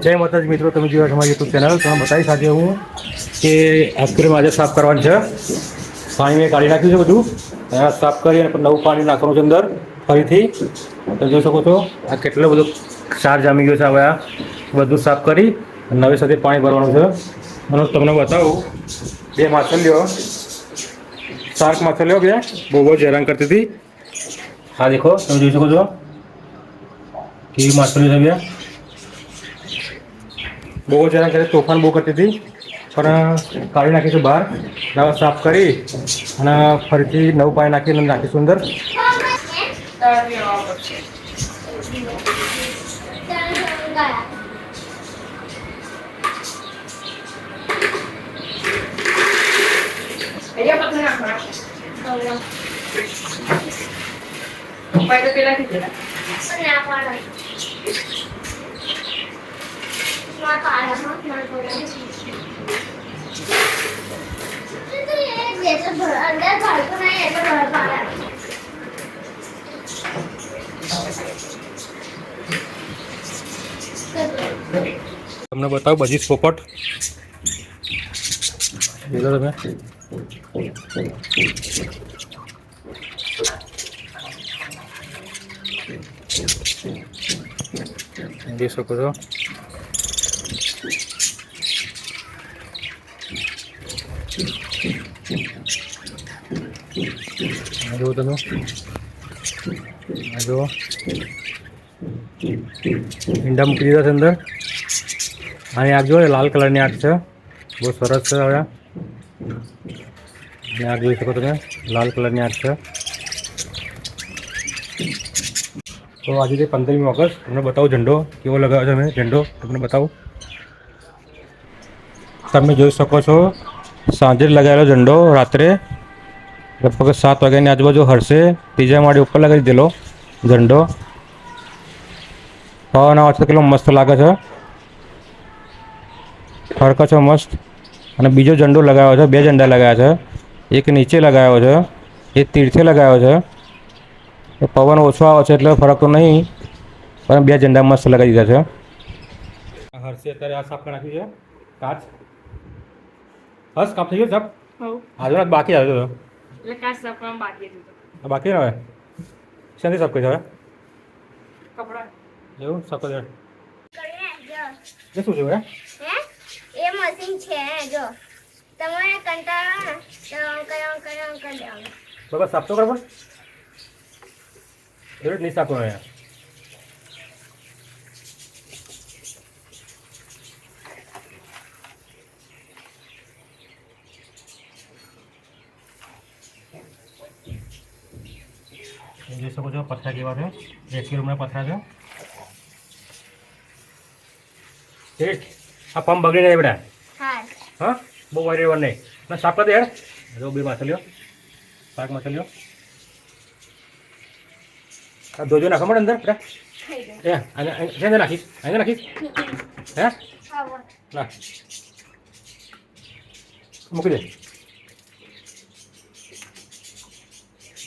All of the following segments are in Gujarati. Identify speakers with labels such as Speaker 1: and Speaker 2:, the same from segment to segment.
Speaker 1: જય માતાજી મિત્રો, તમે જોયા તમારી યુટ્યુબ ચેનલ. તમે બતાવીશ આજે હું કે આઈસ્ક્રીમ આજે સાફ કરવાની છે. પાણી મેં કાઢી નાખ્યું છે બધું. સાફ કરી અને નવું પાણી નાખવાનું છે અંદર ફરીથી. તમે જોઈ શકો છો આ કેટલો બધો ક્ષાર જામી ગયો છે. હવે આ બધું સાફ કરી નવી સાથે પાણી ભરવાનું છે. અને તમને બતાવું બે માછલીઓ, શાર્ક માછલીઓ બે બહુ જ હેરાન કરતી હતી. હા દેખો, તમે જોઈ શકો છો કેવી માછલીઓ છે બે. બહુ જ હેરાન કરી, તોફાન બહુ કરતી હતી. પણ કાઢી નાખીશું બહાર, દવા સાફ કરી અને ફરીથી નવું પાણી નાખીને નાખીશું અંદર. તમને બતાવો બધી પોપટ જોઈ તમે. જોઈ શકો છો. જો તમે જો ઈંડા મૂકી દીધા છે અંદર. આની આગ જો લાલ કલરની આગ છે, બહુ સરસ છે. હવે આગ જોઈ શકો તમે, લાલ કલરની આગ છે. તો આજે તે 15મી ઓગસ્ટ તમને બતાવું ઝંડો કેવો લગાવ્યો છે. મેં ઝંડો તમને બતાવું. તમે જોઈ શકો છો સાંજે લગાવેલો ઝંડો રાત્રે લગભગ 7 વાગ્યાની આજુબાજુ હરશે ત્રીજા માળી ઉપર લગાવી દીધેલો ઝંડો. પવન આવે છે કેટલો મસ્ત લાગે છે, ફરકો છે મસ્ત. અને બીજો ઝંડો લગાવ્યો છે, બે ઝંડા લગાવ્યા છે. એક નીચે લગાવ્યો છે, એક તીરથે લગાવ્યો છે. પવન ઓછો આવે છે એટલે ફરક તો નહીં, પણ બે ઝંડા મસ્ત લગાવી દીધા છે. હર્ષે અત્યારે આ સાફ કરી નાખ્યું છે કાચ. હર્ષ કાપ થઈ ગયો સાફ? આજે બાકી આવ્યો
Speaker 2: એટલે કાચ સાફ કરવાનું બાકી હતું.
Speaker 1: બાકી ને હવે શાંતિ સાફ કરી હવે
Speaker 2: કપડા
Speaker 1: એવું સાફ કરી શું છે હવે?
Speaker 3: એ મશીન છે જો તમારે કંટાળો કરી દેવાનું.
Speaker 1: બરાબર સાફ તો બરાબર એવું નહીં સાફ કરવા. જોઈ શકો છો પથરા કેવા છે, 1 રૂમના પથરા છે. આ પંપ બગડી જાય બેટા. હા બહુ વારી રહેવાનું નહીં. ના સાફ કરી દે યાર. જો બે માછલીઓ, શાક માછલીઓ. આ ધોજો નાખો મળે અંદર બેટા. એ અહીંયા નાખીશ, અહીંયા નાખીશ. હે ના મૂકી દે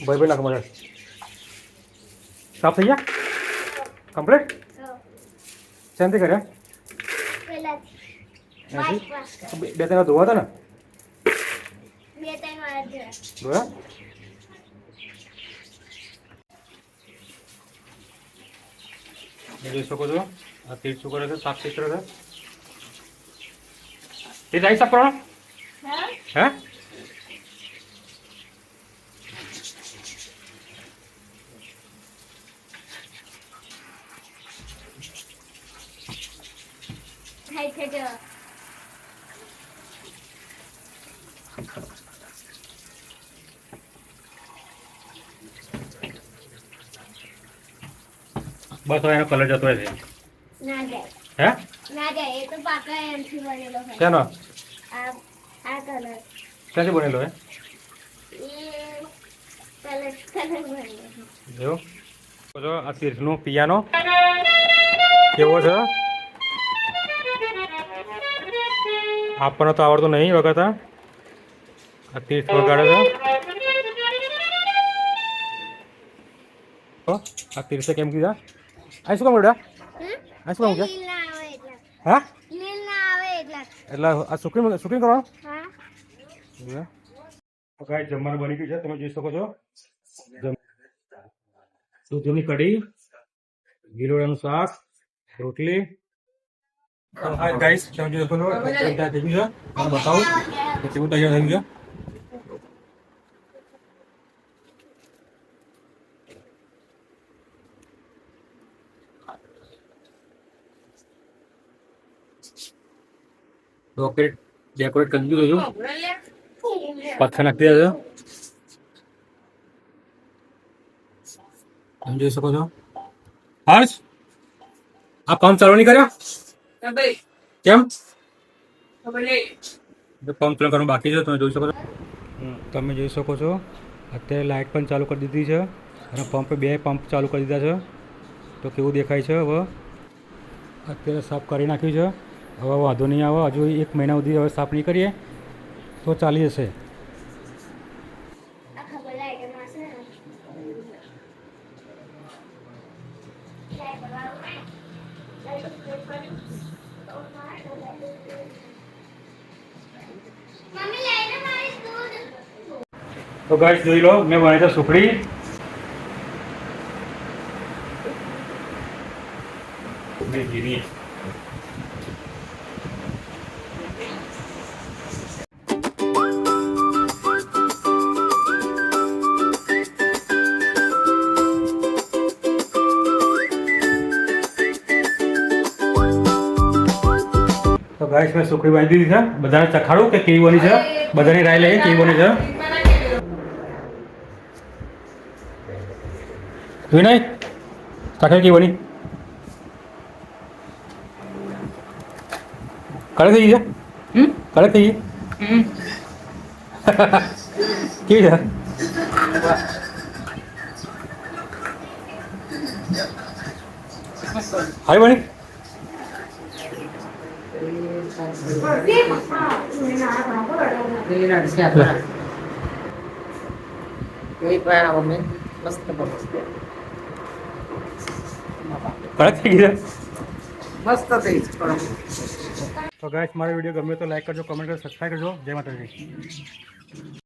Speaker 1: ભાઈ નાખો મળે. સાફ થઈ ગયા કમ્પ્લીટ? શાંતિ કર્યા બે ત્રણ ધોવા હતા ને? ધોયા? જોઈ શકો છો આ તીર શું કરે છે, સાફ ચિત્ર છે. તે જાય સાફ કરવાનો હે? બસ હવે એનો કલર જતો રહે છે.
Speaker 3: ના જાય.
Speaker 1: હે
Speaker 3: ના જાય, એ તો પાકા એમથી બનેલો હોય.
Speaker 1: શેનો?
Speaker 3: આ કલર
Speaker 1: ક્યાંથી બનેલો હે?
Speaker 3: એ કલર બનેલો.
Speaker 1: જો આ તીર્થનો પિયાનો કેવો છે. આપણને તો આવડતું નહીં વગાડતા. આ તીર્થ વગાડે છે. આ તીર્થે કેમ કીધા? આ શું કામ બેટા? આ શું કામ કે? હા
Speaker 3: લીલ ના આવે એટલે
Speaker 1: એટલે આ સુકરી કરવાનું
Speaker 3: હા
Speaker 1: તો ગાઈસ જમવાનું બની ગયું છે તમે જોઈ શકો છો દૂધની કઢી ગીલોડાનું શાક રોટલી તો હાય ગાઈસ તમે જોઈ શકો છો તૈયાર થઈ ગયું છે તમને બતાવું કે કેવું તૈયાર થઈ ગયું છે રોકેટ ડેકોરેટ કરી દીધું છું પથ્થર નાખી દીધા છે તમે જોઈ શકો છો હર્ષ આ પંપ ચાલુ નહીં કર્યો કેમ પંપ ચાલુ કરવાનું બાકી છે તમે જોઈ શકો છો તમે જોઈ શકો છો અત્યારે લાઇટ પણ ચાલુ કરી દીધી છે અને બે પંપ ચાલુ કરી દીધા છે તો કેવું દેખાય છે હવે અત્યારે સાફ કરી નાખ્યું છે હવે વાંધો નહીં આવે હજુ 1 મહિના સુધી હવે સાફ નહીં કરીએ તો ચાલી જશે
Speaker 3: આ ખબર લાગે માસે મમ્મી લઈને મારી દૂધ
Speaker 1: તો ગાઈસ જોઈ લો મેં બનાવી છે સુખડી ઘીની તો ગાઈસ મેં સુખડી બાંધી દીધી છે બધાને ચખાડું કે કેવી બની છે બધાની રાય લઈએ કેવી બની છે વિનય ચખાડી કેવી બની કડક થઈ ગઈ છે કડક થઈ ગઈ કેવી છે હારી બની કડક થઈ ગઈ છે
Speaker 4: મસ્ત થઈ છે
Speaker 1: તો ગાઈસ મારો વિડીયો ગમે તો લાઈક કરજો કમેન્ટ કરજો સબસ્ક્રાઈબ કરજો જય માતાજી